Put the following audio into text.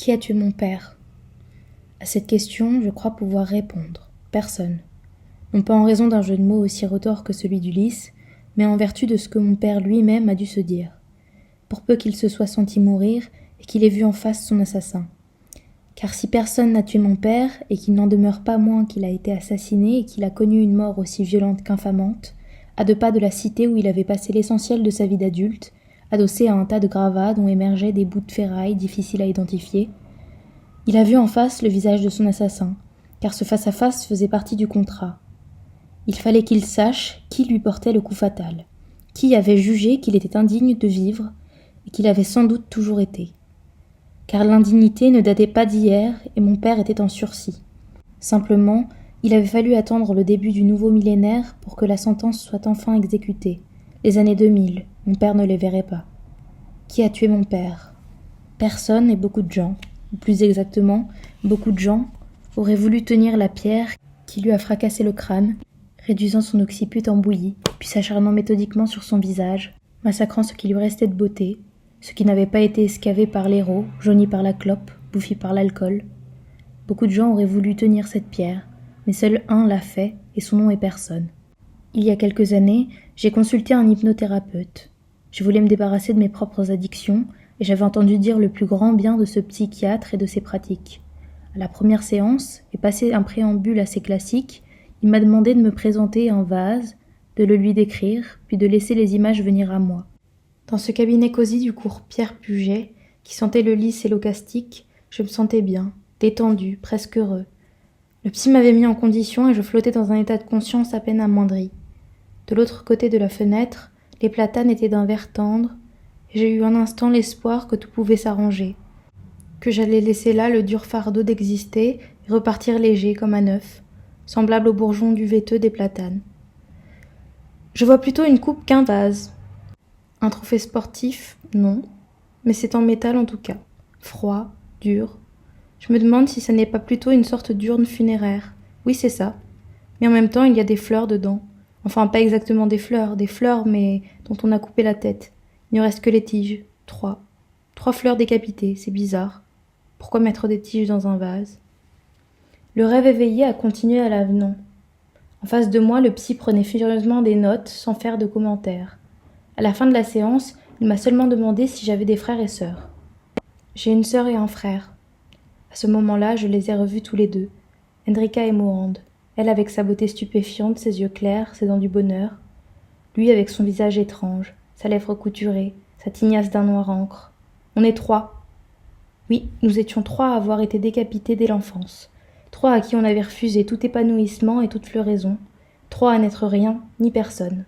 Qui a tué mon père ? À cette question, je crois pouvoir répondre. Personne. Non pas en raison d'un jeu de mots aussi retors que celui d'Ulysse, mais en vertu de ce que mon père lui-même a dû se dire, pour peu qu'il se soit senti mourir et qu'il ait vu en face son assassin. Car si personne n'a tué mon père, et qu'il n'en demeure pas moins qu'il a été assassiné et qu'il a connu une mort aussi violente qu'infamante, à 2 pas de la cité où il avait passé l'essentiel de sa vie d'adulte, adossé à un tas de gravats dont émergeaient des bouts de ferraille difficiles à identifier, il a vu en face le visage de son assassin, car ce face-à-face faisait partie du contrat. Il fallait qu'il sache qui lui portait le coup fatal, qui avait jugé qu'il était indigne de vivre et qu'il avait sans doute toujours été. Car l'indignité ne datait pas d'hier et mon père était en sursis. Simplement, il avait fallu attendre le début du nouveau millénaire pour que la sentence soit enfin exécutée. Les années 2000, mon père ne les verrait pas. Qui a tué mon père ? Personne et beaucoup de gens, ou plus exactement, beaucoup de gens auraient voulu tenir la pierre qui lui a fracassé le crâne, réduisant son occiput en bouillie, puis s'acharnant méthodiquement sur son visage, massacrant ce qui lui restait de beauté, ce qui n'avait pas été escavé par l'héros, jauni par la clope, bouffi par l'alcool. Beaucoup de gens auraient voulu tenir cette pierre, mais seul un l'a fait, et son nom est personne. Il y a quelques années, j'ai consulté un hypnothérapeute. Je voulais me débarrasser de mes propres addictions, et j'avais entendu dire le plus grand bien de ce psychiatre et de ses pratiques. À la première séance, et passé un préambule assez classique, il m'a demandé de me présenter un vase, de le lui décrire, puis de laisser les images venir à moi. Dans ce cabinet cosy du cours Pierre-Puget, qui sentait le lys et l'eau caustique, je me sentais bien, détendu, presque heureux. Le psy m'avait mis en condition et je flottais dans un état de conscience à peine amoindri. De l'autre côté de la fenêtre, les platanes étaient d'un vert tendre, et j'ai eu un instant l'espoir que tout pouvait s'arranger, que j'allais laisser là le dur fardeau d'exister et repartir léger comme à neuf, semblable aux bourgeons duveteux des platanes. Je vois plutôt une coupe qu'un vase. Un trophée sportif, non, mais c'est en métal en tout cas, froid, dur. Je me demande si ça n'est pas plutôt une sorte d'urne funéraire. Oui, c'est ça. Mais en même temps, il y a des fleurs dedans. Enfin, pas exactement des fleurs, mais dont on a coupé la tête. Il ne reste que les tiges. 3. 3 fleurs décapitées, c'est bizarre. Pourquoi mettre des tiges dans un vase ? Le rêve éveillé a continué à l'avenant. En face de moi, le psy prenait furieusement des notes, sans faire de commentaires. À la fin de la séance, il m'a seulement demandé si j'avais des frères et sœurs. J'ai une sœur et un frère. À ce moment-là, je les ai revus tous les deux, Hendrika et Morande, elle avec sa beauté stupéfiante, ses yeux clairs, ses dents du bonheur, lui avec son visage étrange, sa lèvre couturée, sa tignasse d'un noir encre. On est 3. Oui, nous étions 3 à avoir été décapités dès l'enfance, 3 à qui on avait refusé tout épanouissement et toute floraison, 3 à n'être rien ni personne.